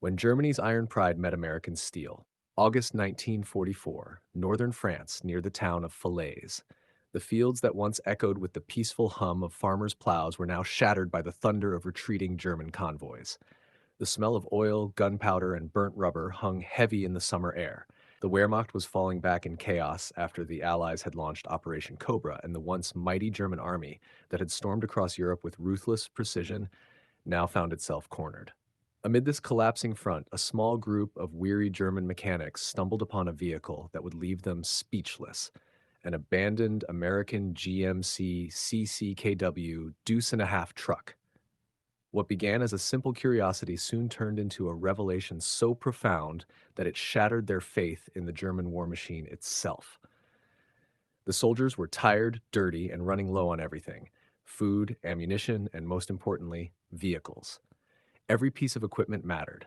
When Germany's iron pride met American steel. August 1944, northern France near the town of Falaise. The fields that once echoed with the peaceful hum of farmers' plows were now shattered by the thunder of retreating German convoys. The smell of oil, gunpowder, and burnt rubber hung heavy in the summer air. The Wehrmacht was falling back in chaos after the Allies had launched Operation Cobra, and the once mighty German army that had stormed across Europe with ruthless precision now found itself cornered. Amid this collapsing front, a small group of weary German mechanics stumbled upon a vehicle that would leave them speechless, an abandoned American GMC CCKW deuce-and-a-half truck. What began as a simple curiosity soon turned into a revelation so profound that it shattered their faith in the German war machine itself. The soldiers were tired, dirty, and running low on everything: food, ammunition, and most importantly, vehicles. Every piece of equipment mattered,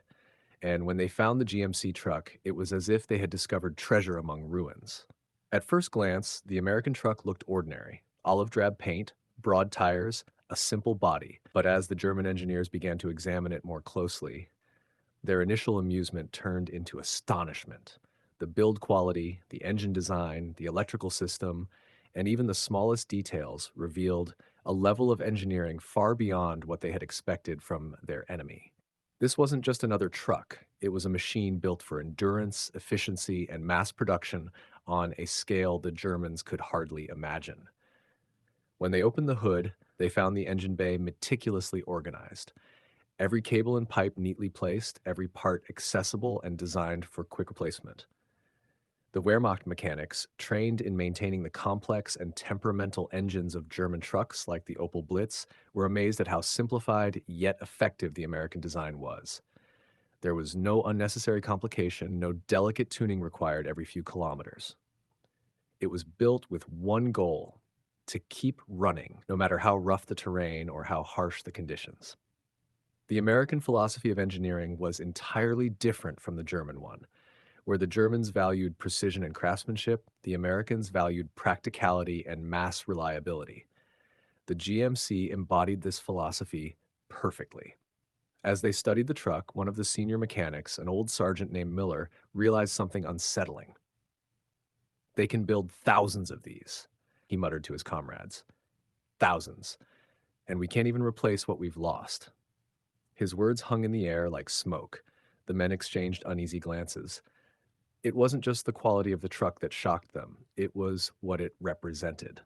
and when they found the GMC truck, it was as if they had discovered treasure among ruins. At first glance, the American truck looked ordinary: olive drab paint, broad tires, a simple body. But as the German engineers began to examine it more closely, their initial amusement turned into astonishment. The build quality, the engine design, the electrical system, and even the smallest details revealed a level of engineering far beyond what they had expected from their enemy. This wasn't just another truck, it was a machine built for endurance, efficiency, and mass production on a scale the Germans could hardly imagine. When they opened the hood, they found the engine bay meticulously organized. Every cable and pipe neatly placed, every part accessible and designed for quick replacement. The Wehrmacht mechanics, trained in maintaining the complex and temperamental engines of German trucks like the Opel Blitz, were amazed at how simplified yet effective the American design was. There was no unnecessary complication, no delicate tuning required every few kilometers. It was built with one goal: to keep running, no matter how rough the terrain or how harsh the conditions. The American philosophy of engineering was entirely different from the German one. Where the Germans valued precision and craftsmanship, the Americans valued practicality and mass reliability. The GMC embodied this philosophy perfectly. As they studied the truck, one of the senior mechanics, an old sergeant named Miller, realized something unsettling. "They can build thousands of these," he muttered to his comrades. "Thousands. And we can't even replace what we've lost." His words hung in the air like smoke. The men exchanged uneasy glances. It wasn't just the quality of the truck that shocked them, it was what it represented.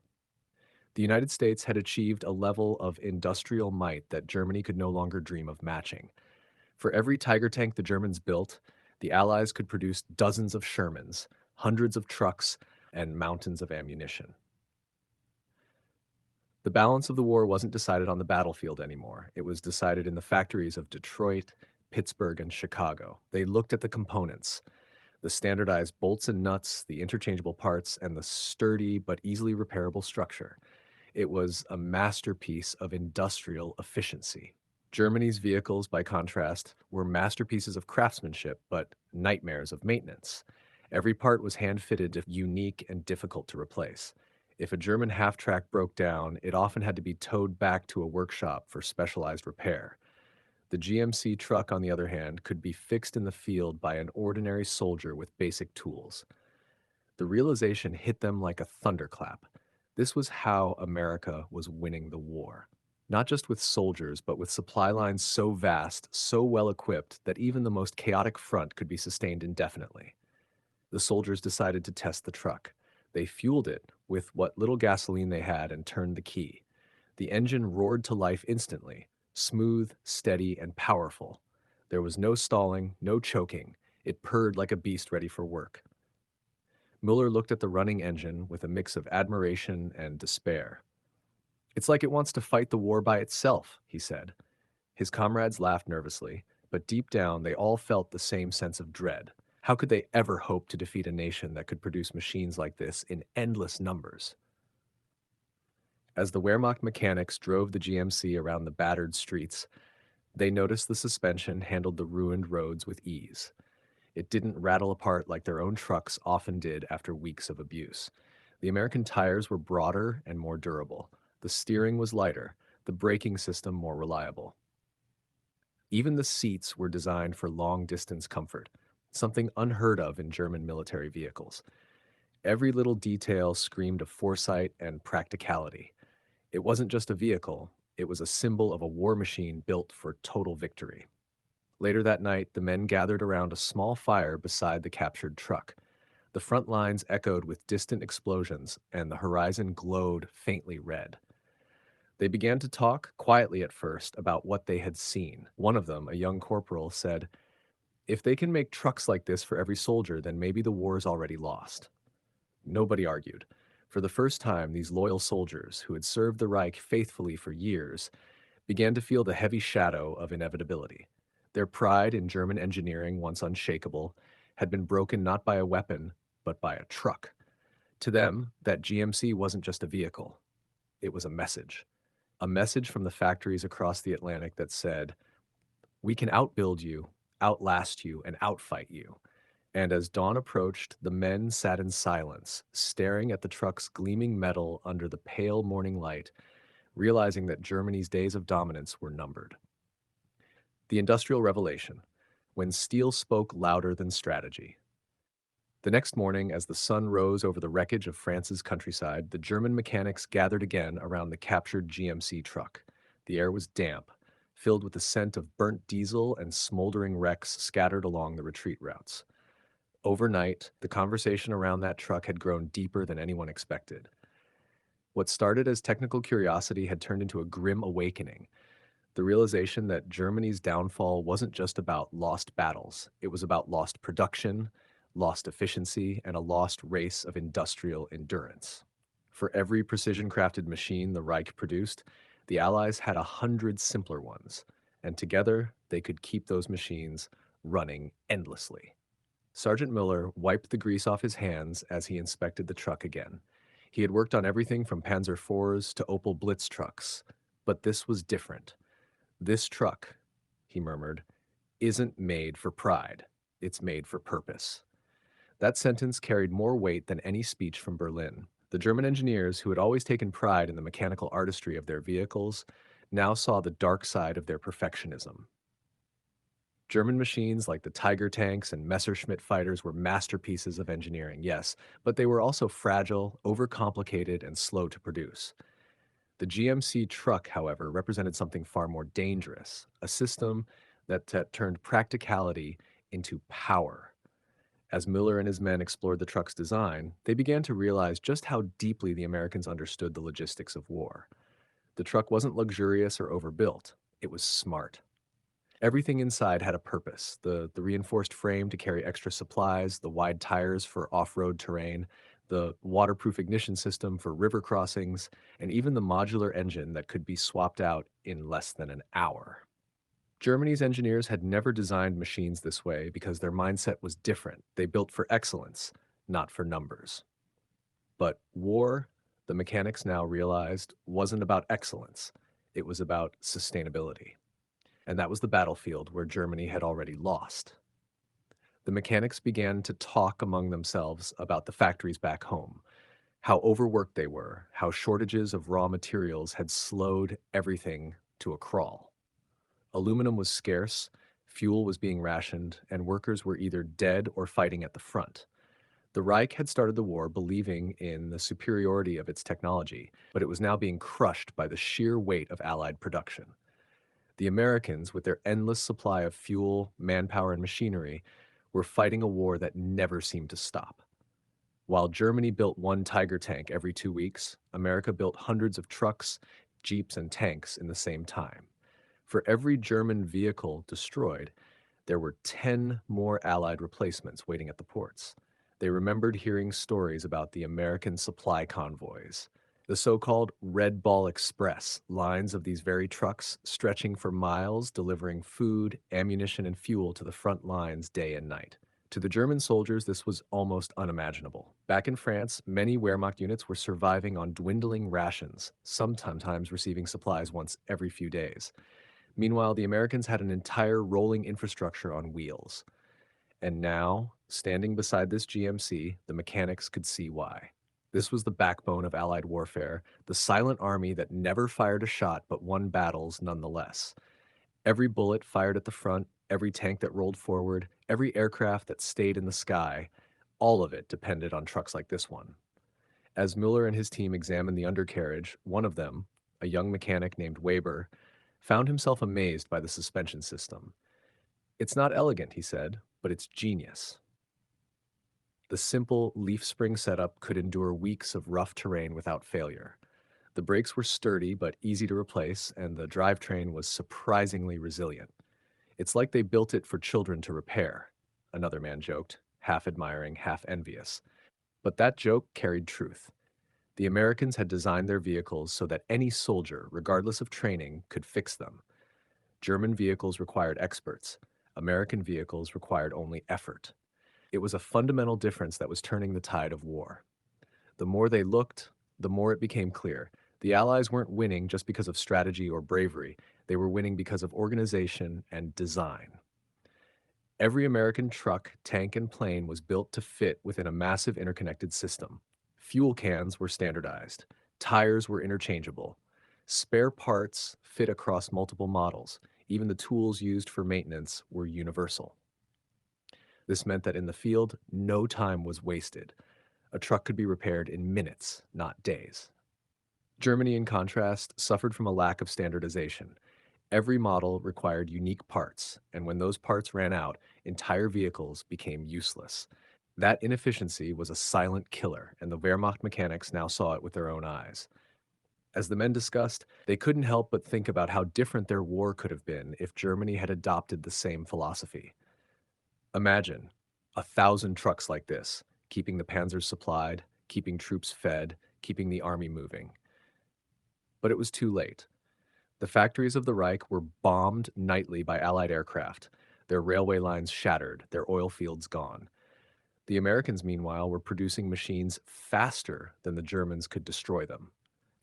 The United States had achieved a level of industrial might that Germany could no longer dream of matching. For every Tiger tank the Germans built, the Allies could produce dozens of Shermans, hundreds of trucks, and mountains of ammunition. The balance of the war wasn't decided on the battlefield anymore. It was decided in the factories of Detroit, Pittsburgh, and Chicago. They looked at the components: the standardized bolts and nuts, the interchangeable parts, and the sturdy but easily repairable structure. It was a masterpiece of industrial efficiency. Germany's vehicles, by contrast, were masterpieces of craftsmanship, but nightmares of maintenance. Every part was hand-fitted, unique, and difficult to replace. If a German half-track broke down, it often had to be towed back to a workshop for specialized repair. The GMC truck, on the other hand, could be fixed in the field by an ordinary soldier with basic tools. The realization hit them like a thunderclap. This was how America was winning the war. Not just with soldiers, but with supply lines so vast, so well equipped, that even the most chaotic front could be sustained indefinitely. The soldiers decided to test the truck. They fueled it with what little gasoline they had and turned the key. The engine roared to life instantly, smooth, steady, and powerful. There was no stalling, no choking. It purred like a beast ready for work. Mueller looked at the running engine with a mix of admiration and despair. "It's like it wants to fight the war by itself," he said. His comrades laughed nervously, but deep down they all felt the same sense of dread. How could they ever hope to defeat a nation that could produce machines like this in endless numbers? As the Wehrmacht mechanics drove the GMC around the battered streets, they noticed the suspension handled the ruined roads with ease. It didn't rattle apart like their own trucks often did after weeks of abuse. The American tires were broader and more durable. The steering was lighter, the braking system more reliable. Even the seats were designed for long-distance comfort, something unheard of in German military vehicles. Every little detail screamed of foresight and practicality. It wasn't just a vehicle, it was a symbol of a war machine built for total victory. Later that night, the men gathered around a small fire beside the captured truck. The front lines echoed with distant explosions, and the horizon glowed faintly red. They began to talk, quietly at first, about what they had seen. One of them, a young corporal, said, "If they can make trucks like this for every soldier, then maybe the war is already lost." Nobody argued. For the first time, these loyal soldiers, who had served the Reich faithfully for years, began to feel the heavy shadow of inevitability. Their pride in German engineering, once unshakable, had been broken not by a weapon, but by a truck. To them, that GMC wasn't just a vehicle, it was a message. A message from the factories across the Atlantic that said, "We can outbuild you, outlast you, and outfight you." And as dawn approached, the men sat in silence, staring at the truck's gleaming metal under the pale morning light, realizing that Germany's days of dominance were numbered. The Industrial Revelation, when steel spoke louder than strategy. The next morning, as the sun rose over the wreckage of France's countryside, the German mechanics gathered again around the captured GMC truck. The air was damp, filled with the scent of burnt diesel and smoldering wrecks scattered along the retreat routes. Overnight, the conversation around that truck had grown deeper than anyone expected. What started as technical curiosity had turned into a grim awakening. The realization that Germany's downfall wasn't just about lost battles, it was about lost production, lost efficiency, and a lost race of industrial endurance. For every precision-crafted machine the Reich produced, the Allies had 100 simpler ones, and together they could keep those machines running endlessly. Sergeant Miller wiped the grease off his hands as he inspected the truck again. He had worked on everything from Panzer IVs to Opel Blitz trucks, but this was different. "This truck," he murmured, "isn't made for pride. It's made for purpose." That sentence carried more weight than any speech from Berlin. The German engineers, who had always taken pride in the mechanical artistry of their vehicles, now saw the dark side of their perfectionism. German machines like the Tiger tanks and Messerschmitt fighters were masterpieces of engineering, yes, but they were also fragile, overcomplicated, and slow to produce. The GMC truck, however, represented something far more dangerous, a system that turned practicality into power. As Miller and his men explored the truck's design, they began to realize just how deeply the Americans understood the logistics of war. The truck wasn't luxurious or overbuilt, it was smart. Everything inside had a purpose: the reinforced frame to carry extra supplies, the wide tires for off-road terrain, the waterproof ignition system for river crossings, and even the modular engine that could be swapped out in less than an hour. Germany's engineers had never designed machines this way because their mindset was different. They built for excellence, not for numbers. But war, the mechanics now realized, wasn't about excellence. It was about sustainability. And that was the battlefield where Germany had already lost. The mechanics began to talk among themselves about the factories back home, how overworked they were, how shortages of raw materials had slowed everything to a crawl. Aluminum was scarce, fuel was being rationed, and workers were either dead or fighting at the front. The Reich had started the war believing in the superiority of its technology, but it was now being crushed by the sheer weight of Allied production. The Americans, with their endless supply of fuel, manpower, and machinery, were fighting a war that never seemed to stop. While Germany built one Tiger tank every 2 weeks, America built hundreds of trucks, jeeps, and tanks in the same time. For every German vehicle destroyed, there were 10 more Allied replacements waiting at the ports. They remembered hearing stories about the American supply convoys, the so-called Red Ball Express, lines of these very trucks stretching for miles, delivering food, ammunition, and fuel to the front lines day and night. To the German soldiers, this was almost unimaginable. Back in France, many Wehrmacht units were surviving on dwindling rations, sometimes receiving supplies once every few days. Meanwhile, the Americans had an entire rolling infrastructure on wheels. And now, standing beside this GMC, the mechanics could see why. This was the backbone of Allied warfare, the silent army that never fired a shot but won battles nonetheless. Every bullet fired at the front, every tank that rolled forward, every aircraft that stayed in the sky, all of it depended on trucks like this one. As Mueller and his team examined the undercarriage, one of them, a young mechanic named Weber, found himself amazed by the suspension system. "It's not elegant," he said, "but it's genius." The simple leaf spring setup could endure weeks of rough terrain without failure. The brakes were sturdy but easy to replace, and the drivetrain was surprisingly resilient. "It's like they built it for children to repair," another man joked, half admiring, half envious. But that joke carried truth. The Americans had designed their vehicles so that any soldier, regardless of training, could fix them. German vehicles required experts. American vehicles required only effort. It was a fundamental difference that was turning the tide of war. The more they looked, the more it became clear. The Allies weren't winning just because of strategy or bravery. They were winning because of organization and design. Every American truck, tank, and plane was built to fit within a massive interconnected system. Fuel cans were standardized. Tires were interchangeable. Spare parts fit across multiple models. Even the tools used for maintenance were universal. This meant that in the field, no time was wasted. A truck could be repaired in minutes, not days. Germany, in contrast, suffered from a lack of standardization. Every model required unique parts, and when those parts ran out, entire vehicles became useless. That inefficiency was a silent killer, and the Wehrmacht mechanics now saw it with their own eyes. As the men discussed, they couldn't help but think about how different their war could have been if Germany had adopted the same philosophy. Imagine 1,000 trucks like this, keeping the panzers supplied, keeping troops fed, keeping the army moving. But it was too late. The factories of the Reich were bombed nightly by Allied aircraft, their railway lines shattered, their oil fields gone. The Americans, meanwhile, were producing machines faster than the Germans could destroy them.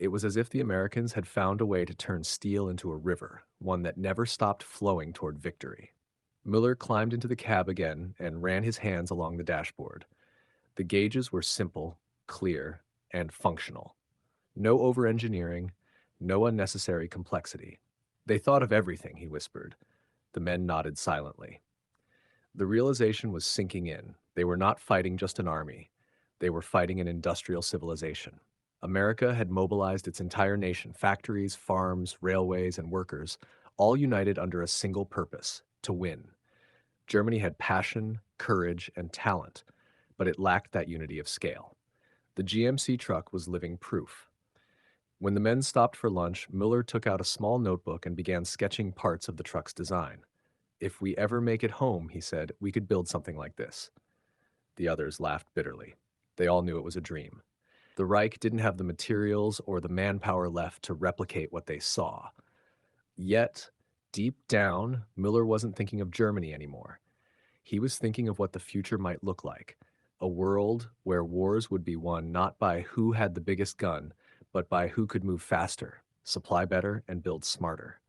It was as if the Americans had found a way to turn steel into a river, one that never stopped flowing toward victory. Miller climbed into the cab again and ran his hands along the dashboard. The gauges were simple, clear, and functional. No over-engineering, no unnecessary complexity. "They thought of everything," he whispered. The men nodded silently. The realization was sinking in. They were not fighting just an army. They were fighting an industrial civilization. America had mobilized its entire nation, factories, farms, railways, and workers, all united under a single purpose: to win. Germany had passion, courage, and talent, but it lacked that unity of scale. The GMC truck was living proof. When the men stopped for lunch, Miller took out a small notebook and began sketching parts of the truck's design. "If we ever make it home," he said, "we could build something like this." The others laughed bitterly. They all knew it was a dream. The Reich didn't have the materials or the manpower left to replicate what they saw. Yet, deep down, Miller wasn't thinking of Germany anymore. He was thinking of what the future might look like: a world where wars would be won not by who had the biggest gun, but by who could move faster, supply better, and build smarter.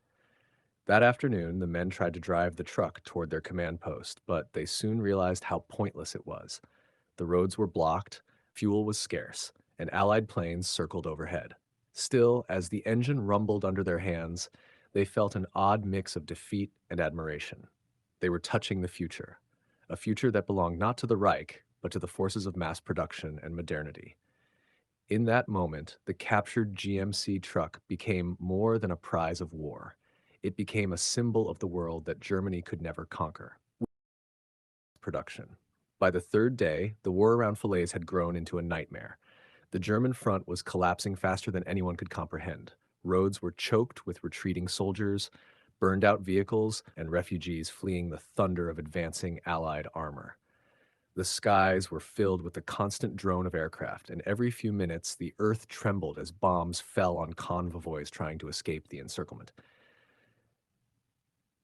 That afternoon, the men tried to drive the truck toward their command post, but they soon realized how pointless it was. The roads were blocked, fuel was scarce, and Allied planes circled overhead. Still, as the engine rumbled under their hands, they felt an odd mix of defeat and admiration. They were touching the future, a future that belonged not to the Reich, but to the forces of mass production and modernity. In that moment, the captured GMC truck became more than a prize of war. It became a symbol of the world that Germany could never conquer. Production. By the third day, the war around Falaise had grown into a nightmare. The German front was collapsing faster than anyone could comprehend. Roads were choked with retreating soldiers, burned out vehicles, and refugees fleeing the thunder of advancing Allied armor. The skies were filled with the constant drone of aircraft, and every few minutes the earth trembled as bombs fell on convoys trying to escape the encirclement.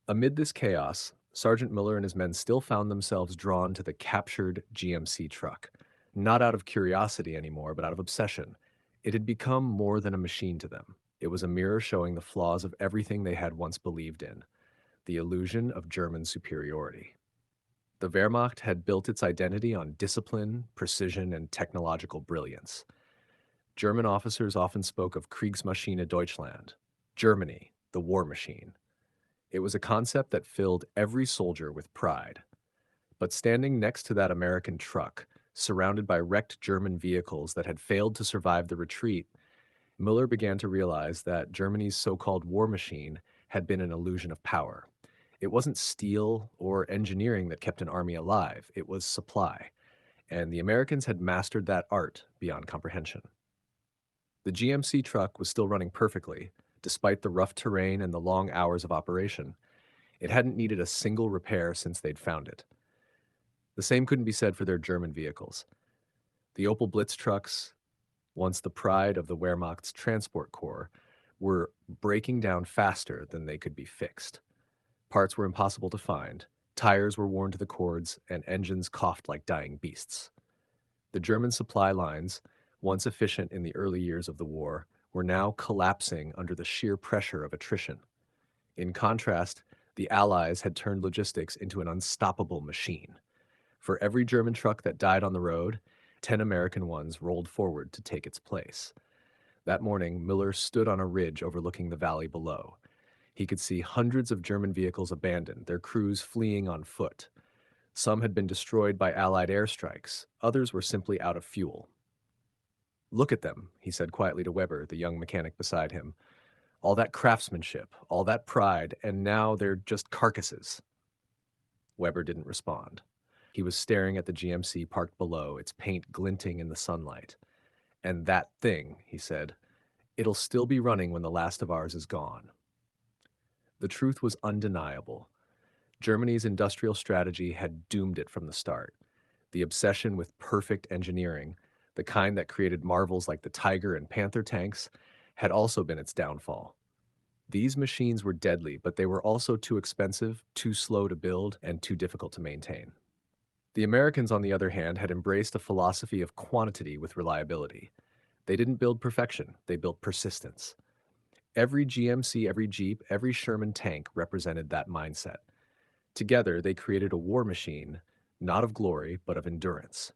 Amid this chaos, Sergeant Miller and his men still found themselves drawn to the captured GMC truck. Not out of curiosity anymore, but out of obsession. It had become more than a machine to them. It was a mirror showing the flaws of everything they had once believed in, the illusion of German superiority. The Wehrmacht had built its identity on discipline, precision, and technological brilliance. German officers often spoke of Kriegsmaschine Deutschland, Germany, the war machine. It was a concept that filled every soldier with pride. But standing next to that American truck, surrounded by wrecked German vehicles that had failed to survive the retreat, Miller began to realize that Germany's so-called war machine had been an illusion of power. It wasn't steel or engineering that kept an army alive, it was supply, and the Americans had mastered that art beyond comprehension. The GMC truck was still running perfectly, despite the rough terrain and the long hours of operation. It hadn't needed a single repair since they'd found it. The same couldn't be said for their German vehicles. The Opel Blitz trucks, once the pride of the Wehrmacht's transport corps, were breaking down faster than they could be fixed. Parts were impossible to find, tires were worn to the cords, and engines coughed like dying beasts. The German supply lines, once efficient in the early years of the war, were now collapsing under the sheer pressure of attrition. In contrast, the Allies had turned logistics into an unstoppable machine. For every German truck that died on the road, 10 American ones rolled forward to take its place. That morning, Miller stood on a ridge overlooking the valley below. He could see hundreds of German vehicles abandoned, their crews fleeing on foot. Some had been destroyed by Allied airstrikes, others were simply out of fuel. "Look at them," he said quietly to Weber, the young mechanic beside him. "All that craftsmanship, all that pride, and now they're just carcasses." Weber didn't respond. He was staring at the GMC parked below, its paint glinting in the sunlight. "And that thing," he said, "it'll still be running when the last of ours is gone." The truth was undeniable. Germany's industrial strategy had doomed it from the start. The obsession with perfect engineering, the kind that created marvels like the Tiger and Panther tanks, had also been its downfall. These machines were deadly, but they were also too expensive, too slow to build, and too difficult to maintain. The Americans, on the other hand, had embraced a philosophy of quantity with reliability. They didn't build perfection, they built persistence. Every GMC, every Jeep, every Sherman tank represented that mindset. Together, they created a war machine, not of glory, but of endurance.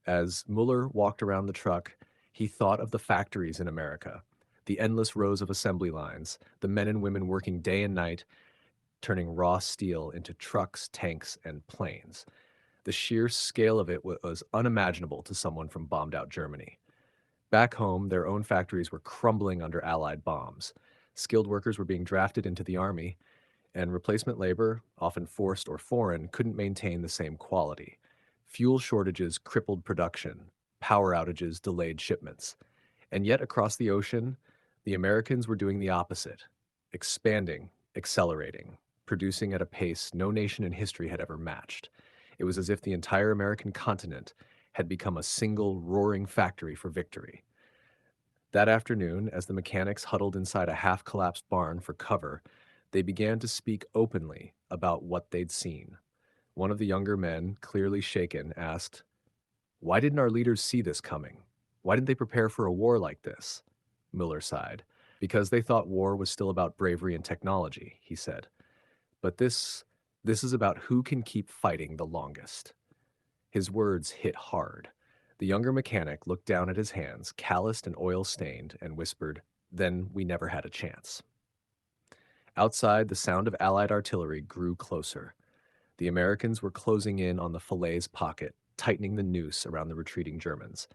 As Mueller walked around the truck, he thought of the factories in America, the endless rows of assembly lines, the men and women working day and night, turning raw steel into trucks, tanks, and planes. The sheer scale of it was unimaginable to someone from bombed-out Germany. Back home, their own factories were crumbling under Allied bombs. Skilled workers were being drafted into the army, and replacement labor, often forced or foreign, couldn't maintain the same quality. Fuel shortages crippled production, power outages delayed shipments. And yet across the ocean, the Americans were doing the opposite, expanding, accelerating, producing at a pace no nation in history had ever matched. It was as if the entire American continent had become a single roaring factory for victory. That afternoon, as the mechanics huddled inside a half-collapsed barn for cover, they began to speak openly about what they'd seen. One of the younger men, clearly shaken, asked, "Why didn't our leaders see this coming? Why didn't they prepare for a war like this?" Miller sighed. "Because they thought war was still about bravery and technology," he said. "But this is about who can keep fighting the longest." His words hit hard. The younger mechanic looked down at his hands, calloused and oil-stained, and whispered, "Then we never had a chance." Outside, the sound of Allied artillery grew closer. The Americans were closing in on the Falaise pocket, tightening the noose around the retreating Germans.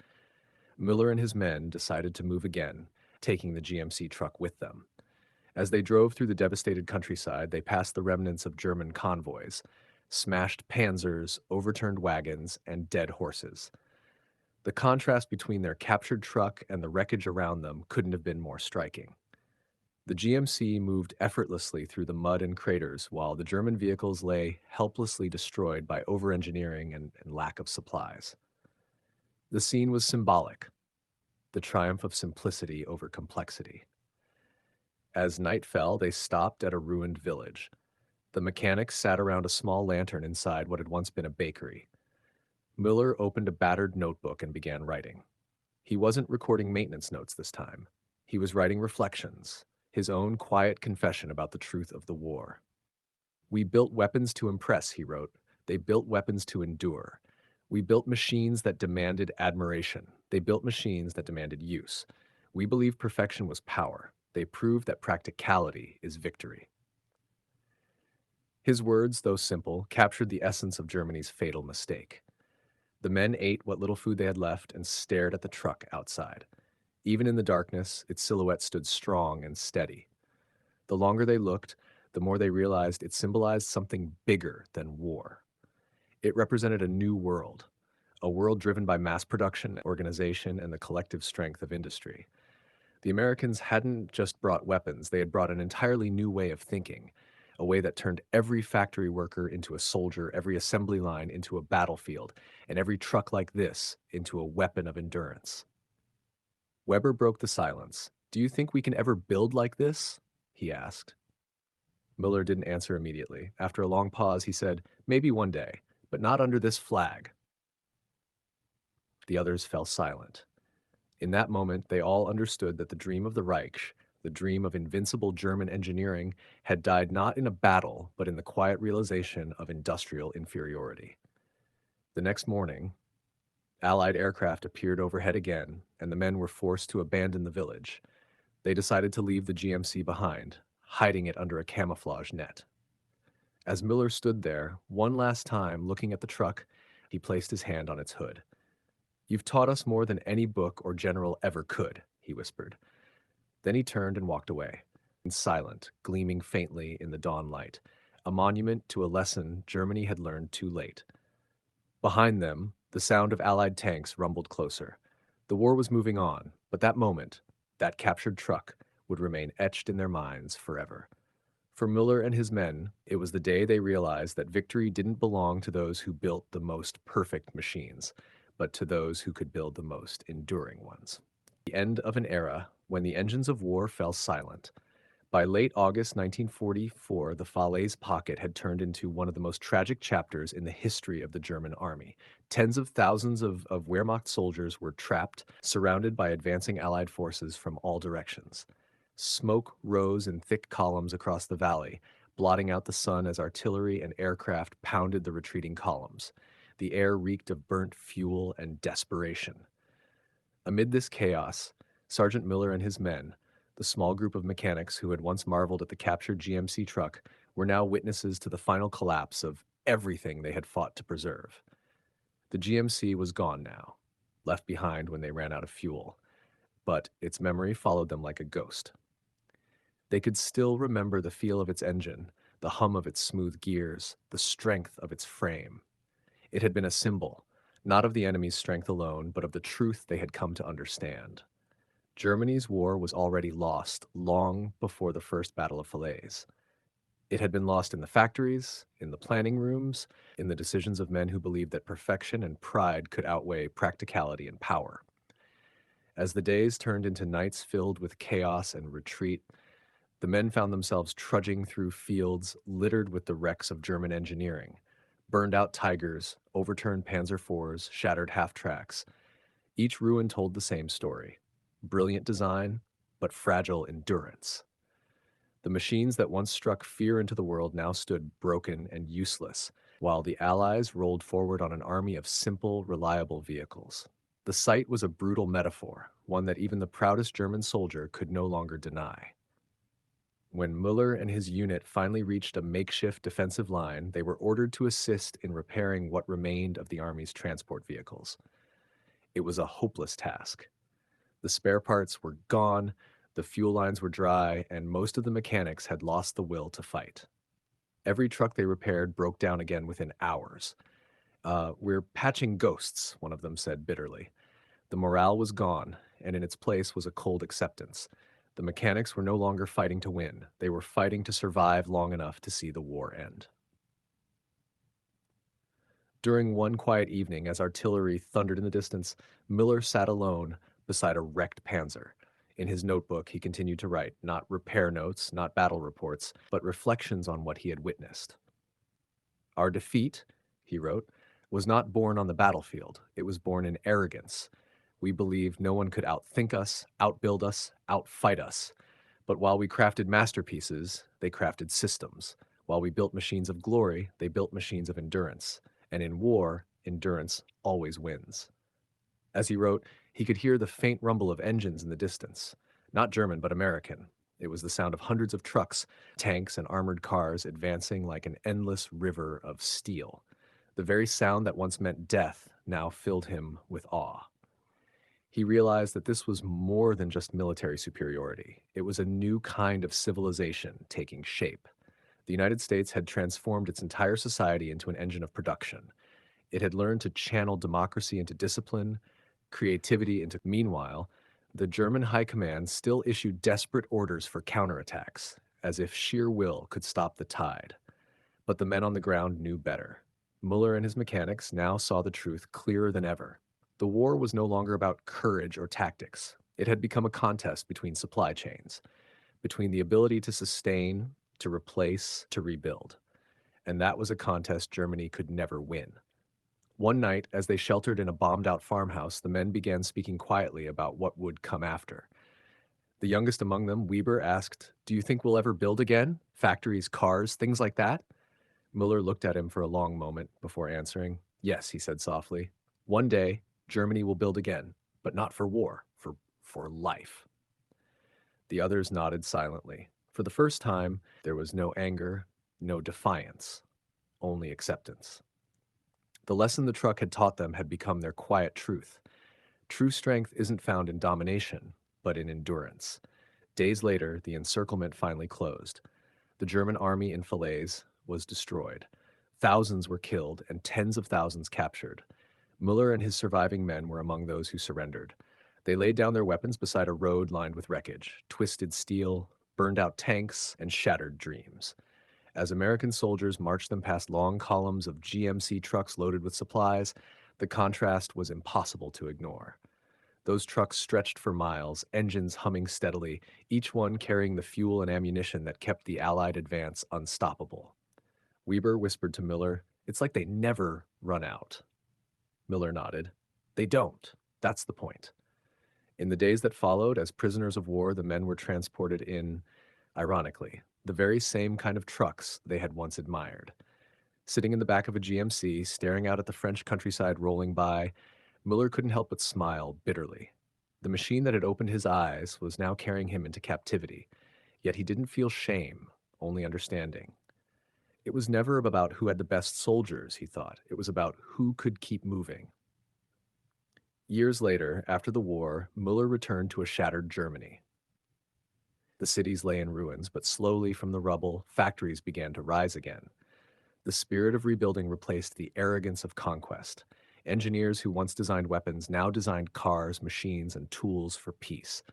Miller and his men decided to move again, taking the GMC truck with them. As they drove through the devastated countryside, they passed the remnants of German convoys, smashed panzers, overturned wagons, and dead horses. The contrast between their captured truck and the wreckage around them couldn't have been more striking. The GMC moved effortlessly through the mud and craters, while the German vehicles lay helplessly destroyed by over-engineering and lack of supplies. The scene was symbolic, the triumph of simplicity over complexity. As night fell, they stopped at a ruined village. The mechanics sat around a small lantern inside what had once been a bakery. Miller opened a battered notebook and began writing. He wasn't recording maintenance notes this time. He was writing reflections, his own quiet confession about the truth of the war. "We built weapons to impress," he wrote. "They built weapons to endure. We built machines that demanded admiration. They built machines that demanded use. We believed perfection was power. They proved that practicality is victory." His words, though simple, captured the essence of Germany's fatal mistake. The men ate what little food they had left and stared at the truck outside. Even in the darkness, its silhouette stood strong and steady. The longer they looked, the more they realized it symbolized something bigger than war. It represented a new world, a world driven by mass production, organization, and the collective strength of industry. The Americans hadn't just brought weapons, they had brought an entirely new way of thinking, a way that turned every factory worker into a soldier, every assembly line into a battlefield, and every truck like this into a weapon of endurance. Weber broke the silence. "Do you think we can ever build like this?" he asked. Miller didn't answer immediately. After a long pause, he said, "Maybe one day, but not under this flag." The others fell silent. In that moment, they all understood that the dream of the Reich, the dream of invincible German engineering, had died not in a battle, but in the quiet realization of industrial inferiority. The next morning, Allied aircraft appeared overhead again, and the men were forced to abandon the village. They decided to leave the GMC behind, hiding it under a camouflage net. As Miller stood there, one last time looking at the truck, he placed his hand on its hood. "You've taught us more than any book or general ever could," he whispered. Then he turned and walked away, silent, gleaming faintly in the dawn light, a monument to a lesson Germany had learned too late. Behind them, the sound of Allied tanks rumbled closer. The war was moving on, but that moment, that captured truck, would remain etched in their minds forever. For Miller and his men, it was the day they realized that victory didn't belong to those who built the most perfect machines, but to those who could build the most enduring ones. The end of an era when the engines of war fell silent. By late August 1944, the Falaise pocket had turned into one of the most tragic chapters in the history of the German army. Tens of thousands of Wehrmacht soldiers were trapped, surrounded by advancing Allied forces from all directions. Smoke rose in thick columns across the valley, blotting out the sun as artillery and aircraft pounded the retreating columns. The air reeked of burnt fuel and desperation. Amid this chaos, Sergeant Miller and his men, the small group of mechanics who had once marveled at the captured GMC truck, were now witnesses to the final collapse of everything they had fought to preserve. The GMC was gone now, left behind when they ran out of fuel, but its memory followed them like a ghost. They could still remember the feel of its engine, the hum of its smooth gears, the strength of its frame. It had been a symbol, not of the enemy's strength alone, but of the truth they had come to understand. Germany's war was already lost long before the First Battle of Falaise. It had been lost in the factories, in the planning rooms, in the decisions of men who believed that perfection and pride could outweigh practicality and power. As the days turned into nights filled with chaos and retreat, the men found themselves trudging through fields littered with the wrecks of German engineering, burned out Tigers, overturned Panzer IVs, shattered half-tracks. Each ruin told the same story: brilliant design, but fragile endurance. The machines that once struck fear into the world now stood broken and useless, while the Allies rolled forward on an army of simple, reliable vehicles. The sight was a brutal metaphor, one that even the proudest German soldier could no longer deny. When Müller and his unit finally reached a makeshift defensive line, they were ordered to assist in repairing what remained of the Army's transport vehicles. It was a hopeless task. The spare parts were gone, the fuel lines were dry, and most of the mechanics had lost the will to fight. Every truck they repaired broke down again within hours. "We're patching ghosts," one of them said bitterly. The morale was gone, and in its place was a cold acceptance. The mechanics were no longer fighting to win. They were fighting to survive long enough to see the war end. During one quiet evening, as artillery thundered in the distance, Miller sat alone beside a wrecked Panzer. In his notebook, he continued to write, not repair notes, not battle reports, but reflections on what he had witnessed. "Our defeat," he wrote, "was not born on the battlefield. It was born in arrogance. We believed no one could outthink us, outbuild us, outfight us. But while we crafted masterpieces, they crafted systems. While we built machines of glory, they built machines of endurance. And in war, endurance always wins." As he wrote, he could hear the faint rumble of engines in the distance. Not German, but American. It was the sound of hundreds of trucks, tanks, and armored cars advancing like an endless river of steel. The very sound that once meant death now filled him with awe. He realized that this was more than just military superiority. It was a new kind of civilization taking shape. The United States had transformed its entire society into an engine of production. It had learned to channel democracy into discipline, creativity into. Meanwhile, the German high command still issued desperate orders for counterattacks, as if sheer will could stop the tide. But the men on the ground knew better. Muller and his mechanics now saw the truth clearer than ever. The war was no longer about courage or tactics. It had become a contest between supply chains, between the ability to sustain, to replace, to rebuild. And that was a contest Germany could never win. One night, as they sheltered in a bombed-out farmhouse, the men began speaking quietly about what would come after. The youngest among them, Weber, asked, "Do you think we'll ever build again? Factories, cars, things like that?" Muller looked at him for a long moment before answering. "Yes," he said softly. "One day, Germany will build again, but not for war, for life." The others nodded silently. For the first time, there was no anger, no defiance, only acceptance. The lesson the truck had taught them had become their quiet truth. True strength isn't found in domination, but in endurance. Days later, the encirclement finally closed. The German army in Falaise was destroyed. Thousands were killed and tens of thousands captured. Muller and his surviving men were among those who surrendered. They laid down their weapons beside a road lined with wreckage, twisted steel, burned out tanks, and shattered dreams. As American soldiers marched them past long columns of GMC trucks loaded with supplies, the contrast was impossible to ignore. Those trucks stretched for miles, engines humming steadily, each one carrying the fuel and ammunition that kept the Allied advance unstoppable. Weber whispered to Miller, "It's like they never run out." Miller nodded. "They don't. That's the point." In the days that followed, as prisoners of war, the men were transported in, ironically, the very same kind of trucks they had once admired. Sitting in the back of a GMC, staring out at the French countryside rolling by, Miller couldn't help but smile bitterly. The machine that had opened his eyes was now carrying him into captivity, yet he didn't feel shame, only understanding. It was never about who had the best soldiers, he thought. It was about who could keep moving. Years later, after the war, Muller returned to a shattered Germany. The cities lay in ruins, but slowly from the rubble, factories began to rise again. The spirit of rebuilding replaced the arrogance of conquest. Engineers who once designed weapons now designed cars, machines, and tools for peace.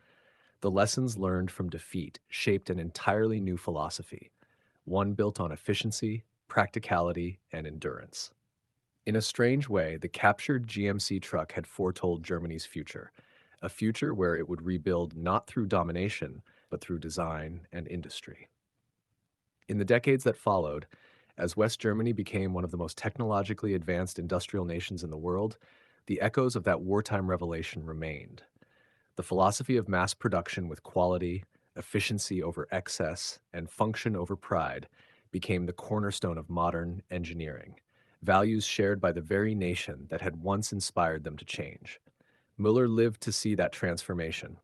The lessons learned from defeat shaped an entirely new philosophy, one built on efficiency, practicality, and endurance. In a strange way, the captured GMC truck had foretold Germany's future, a future where it would rebuild not through domination, but through design and industry. In the decades that followed, as West Germany became one of the most technologically advanced industrial nations in the world, the echoes of that wartime revelation remained. The philosophy of mass production with quality, efficiency over excess, and function over pride became the cornerstone of modern engineering, values shared by the very nation that had once inspired them to change. Muller lived to see that transformation,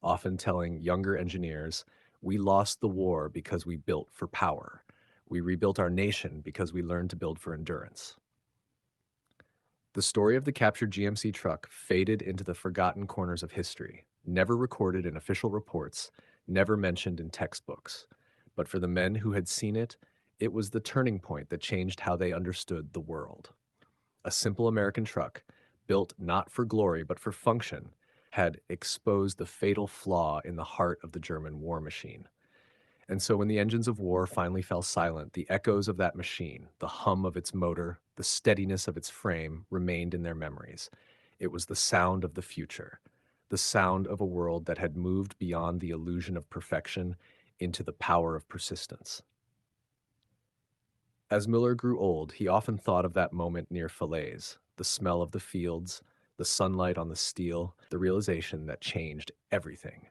often telling younger engineers, "We lost the war because we built for power. We rebuilt our nation because we learned to build for endurance." The story of the captured GMC truck faded into the forgotten corners of history, never recorded in official reports, never mentioned in textbooks. But for the men who had seen it, it was the turning point that changed how they understood the world. A simple American truck, built not for glory but for function, had exposed the fatal flaw in the heart of the German war machine. And so when the engines of war finally fell silent, the echoes of that machine, the hum of its motor, the steadiness of its frame remained in their memories. It was the sound of the future, the sound of a world that had moved beyond the illusion of perfection into the power of persistence. As Miller grew old, he often thought of that moment near Falaise, the smell of the fields, the sunlight on the steel, the realization that changed everything.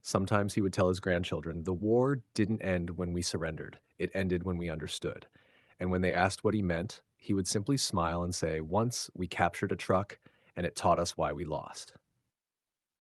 Sometimes he would tell his grandchildren, "The war didn't end when we surrendered. It ended when we understood." And when they asked what he meant, he would simply smile and say, "Once we captured a truck, and it taught us why we lost."